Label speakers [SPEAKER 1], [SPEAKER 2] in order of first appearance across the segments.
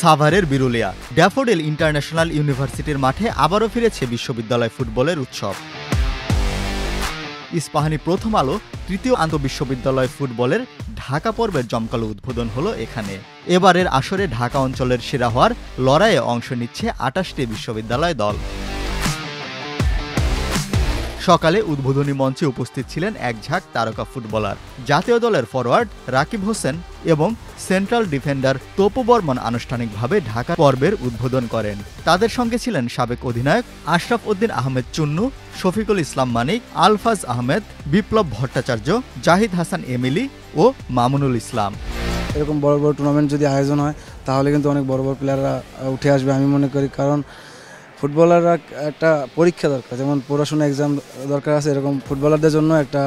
[SPEAKER 1] সাভারের Birulia daffodil international ইউনিভার্সিটির মাঠে আবারও ফিরেছে বিশ্ববিদ্যালয় ফুটবলের উৎসব। ইস্পাহানি প্রথম আলো তৃতীয় আন্তঃবিশ্ববিদ্যালয় ফুটবলের ঢাকা পর্বের জমকালো উদ্বোধন হলো এখানে। এবারের আসরে ঢাকা অঞ্চলের সেরা হওয়ার লড়াইয়ে অংশ নিচ্ছে ২৮টি বিশ্ববিদ্যালয় দল। সকালে উদ্বোধনী মঞ্চে উপস্থিত ছিলেন এক ঝাঁক তারকা ফুটবলার। জাতীয় দলের ফরোয়ার্ড রাকিব হোসেন এবং সেন্ট্রাল ডিফেন্ডার তপু বর্মন আনুষ্ঠানিকভাবে ঢাকা পর্বের উদ্বোধন করেন। তাদের সঙ্গে ছিলেন সাবেক অধিনায়ক আশরাফ উদ্দিন আহমেদ চুন্নু, শফিকুল ইসলাম মানিক, আলফাজ আহমেদ, বিপ্লব ভট্টাচার্য, জাহিদ হাসান এমিলি ও মামুনুল ইসলাম।
[SPEAKER 2] এরকম বড় বড় টুর্নামেন্ট যদি আয়োজন হয় তাহলে কিন্তু অনেক বড় বড় প্লেয়াররা উঠে আসবে আমি মনে করি। কারণ ফুটবলাররা একটা পরীক্ষা দরকার, যেমন পড়াশোনা এক্সাম দরকার আছে, এরকম ফুটবলারদের জন্য একটা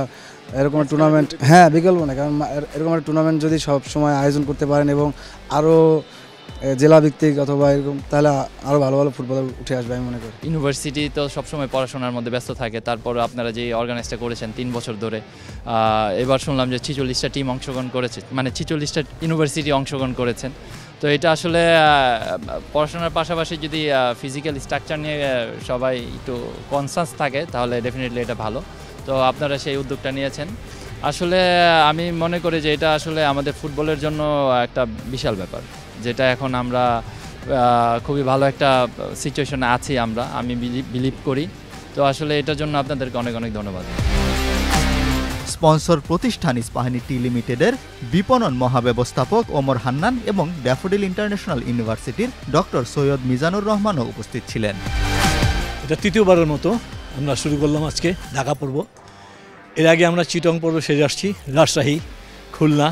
[SPEAKER 2] এরকম টুর্নামেন্ট বিকল্প না। কারণ এরকম একটা টুর্নামেন্ট যদি সব সময় আয়োজন করতে পারেন এবং আরও জেলাভিত্তিক অথবা এরকম, তাহলে আরও ভালো ভালো ফুটবলার উঠে আসবে আমি মনে করি।
[SPEAKER 3] ইউনিভার্সিটি তো সবসময় পড়াশোনার মধ্যে ব্যস্ত থাকে, তারপর আপনারা যে অর্গানাইজটা করেছেন ৩ বছর ধরে, এবার শুনলাম যে ৪৬টা টিম অংশগ্রহণ করেছে, মানে ৪৬টা ইউনিভার্সিটি অংশগ্রহণ করেছেন। তো এটা আসলে পড়াশোনার পাশাপাশি যদি ফিজিক্যাল স্ট্রাকচার নিয়ে সবাই একটু কনসাস থাকে তাহলে ডেফিনেটলি এটা ভালো। তো আপনারা সেই উদ্যোগটা নিয়েছেন। আসলে আমি মনে করি যে এটা আসলে আমাদের ফুটবলের জন্য একটা বিশাল ব্যাপার, যেটা এখন আমরা খুবই ভালো একটা সিচুয়েশনে আছি আমি বিলিভ করি। তো আসলে এটার জন্য আপনাদেরকে অনেক অনেক ধন্যবাদ।
[SPEAKER 1] স্পন্সর প্রতিষ্ঠান ইস্পাহানি টি লিমিটেডের বিপণন মহাব্যবস্থাপক ওমর হান্নান এবং ড্যাফোডিল ইন্টারন্যাশনাল ইউনিভার্সিটির ডক্টর সৈয়দ মিজানুর রহমানও উপস্থিত ছিলেন।
[SPEAKER 4] এটা তৃতীয়বারের মতো আমরা শুরু করলাম আজকে ঢাকা পর্ব। এর আগে আমরা চিটং পর্ব সেরে আসছি, রাজশাহী, খুলনা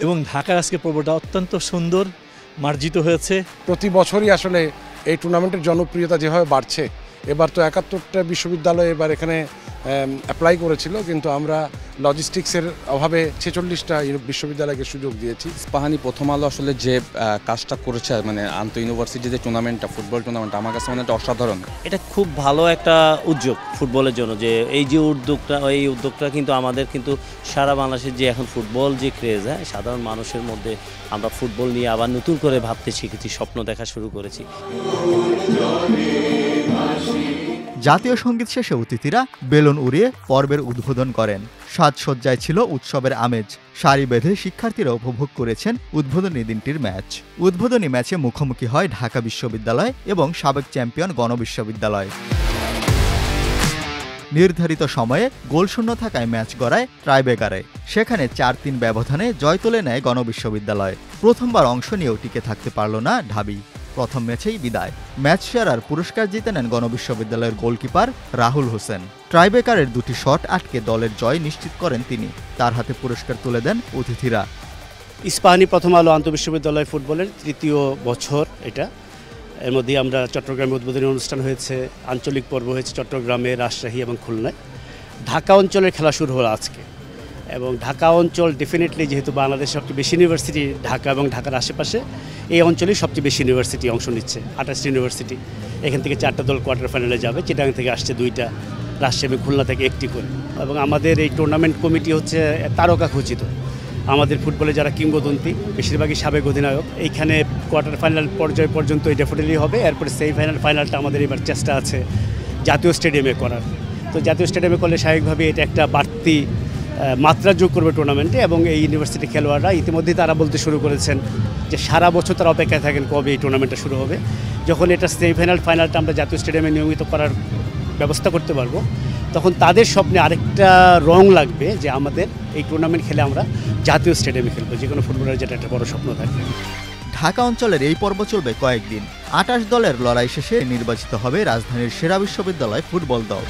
[SPEAKER 4] এবং ঢাকার আজকে পর্বটা অত্যন্ত সুন্দর মার্জিত হয়েছে।
[SPEAKER 5] প্রতি বছরই আসলে এই টুর্নামেন্টের জনপ্রিয়তা যেভাবে বাড়ছে, এবার তো ৭১টা বিশ্ববিদ্যালয় এবার এখানে অ্যাপ্লাই করেছিল, কিন্তু আমরা লজিস্টিক্সের অভাবে ৪৬টা বিশ্ববিদ্যালয়কে সুযোগ দিয়েছি।
[SPEAKER 6] ইস্পাহানি প্রথম আলো আসলে যে কাজটা করেছে, মানে আন্তঃ ইউনিভার্সিটি যে টুর্নামেন্টটা, ফুটবল টুর্নামেন্ট, আমার কাছে মানে এটা অসাধারণ।
[SPEAKER 7] এটা খুব ভালো একটা উদ্যোগ ফুটবলের জন্য, যে এই যে উদ্যোগটা কিন্তু আমাদের কিন্তু সারা বাংলাদেশের যে এখন ফুটবল যে ক্রেজ, সাধারণ মানুষের মধ্যে আমরা ফুটবল নিয়ে আবার নতুন করে ভাবতে শিখেছি, স্বপ্ন দেখা শুরু করেছি।
[SPEAKER 1] জাতীয় সঙ্গীত শেষে অতিথিরা বেলুন উড়িয়ে পর্বের উদ্বোধন করেন। সাজসজ্জায় ছিল উৎসবের আমেজ। সারি বেঁধে শিক্ষার্থীরা উপভোগ করেছেন উদ্বোধনী দিনটির ম্যাচ। উদ্বোধনী ম্যাচে মুখোমুখি হয় ঢাকা বিশ্ববিদ্যালয় এবং সাবেক চ্যাম্পিয়ন গণবিশ্ববিদ্যালয়। নির্ধারিত সময়ে গোলশূন্য থাকায় ম্যাচ গড়ায় ট্রাইব্রেকারে। সেখানে ৪-৩ ব্যবধানে জয় তুলে নেয় গণবিশ্ববিদ্যালয়। প্রথমবার অংশ নিয়েও টিকে থাকতে পারল না ঢাবি। প্রথম ম্যাচেই বিদায়। ম্যাচ সেরার পুরস্কার জিতে নেন গণবিশ্ববিদ্যালয়ের গোলকিপার রাহুল হোসেন। ট্রাইব্রেকারের ২টি শট আটকে দলের জয় নিশ্চিত করেন তিনি। তার হাতে পুরস্কার তুলে দেন অতিথিরা।
[SPEAKER 7] ইস্পাহানি প্রথম আলো আন্তঃবিশ্ববিদ্যালয় ফুটবলের তৃতীয় বছর এটা। এর মধ্যে আমরা চট্টগ্রামে উদ্বোধনী অনুষ্ঠান হয়েছে, আঞ্চলিক পর্ব হয়েছে চট্টগ্রামে, রাজশাহী এবং খুলনায়। ঢাকা অঞ্চলের খেলা শুরু হলো আজকে, এবং ঢাকা অঞ্চল ডেফিনেটলি যেহেতু বাংলাদেশের সবচেয়ে বেশি ইউনিভার্সিটি ঢাকা এবং ঢাকার আশেপাশে, এই অঞ্চলেই সবচেয়ে বেশি ইউনিভার্সিটি অংশ নিচ্ছে, ২৮টি ইউনিভার্সিটি। এখান থেকে 4টা দল কোয়ার্টার ফাইনালে যাবে, চিটাগাং থেকে আসছে 2টা, রাজশাহী এবং খুলনা থেকে 1টি করে। এবং আমাদের এই টুর্নামেন্ট কমিটি হচ্ছে তারকা খচিত। আমাদের ফুটবলে যারা কিংবদন্তি, বেশিরভাগই সাবেক অধিনায়ক, এইখানে কোয়ার্টার ফাইনাল পর্যায় পর্যন্ত এই ডেফিনেটলি হবে। এরপরে ফাইনালটা আমাদের এবার চেষ্টা আছে জাতীয় স্টেডিয়ামে করার। তো জাতীয় স্টেডিয়ামে করলে স্বাভাবিকভাবে এটা একটা বাড়তি মাত্রা যোগ করবে টুর্নামেন্টে। এবং এই ইউনিভার্সিটি খেলোয়াড়রা ইতিমধ্যেই তারা বলতে শুরু করেছেন যে সারা বছর তারা অপেক্ষায় থাকেন কবে এই টুর্নামেন্টটা শুরু হবে। যখন এটা ফাইনালটা আমরা জাতীয় স্টেডিয়ামে নিয়মিত করার ব্যবস্থা করতে পারবো, তখন তাদের স্বপ্নে আরেকটা রং লাগবে যে আমাদের এই টুর্নামেন্ট খেলে আমরা জাতীয় স্টেডিয়ামে খেলবো, যে কোনো ফুটবলারের যেটা একটা বড় স্বপ্ন থাকবে।
[SPEAKER 1] ঢাকা অঞ্চলের এই পর্ব চলবে কয়েকদিন। ২৮ দলের লড়াই শেষে নির্বাচিত হবে রাজধানীর সেরা বিশ্ববিদ্যালয় ফুটবল দল।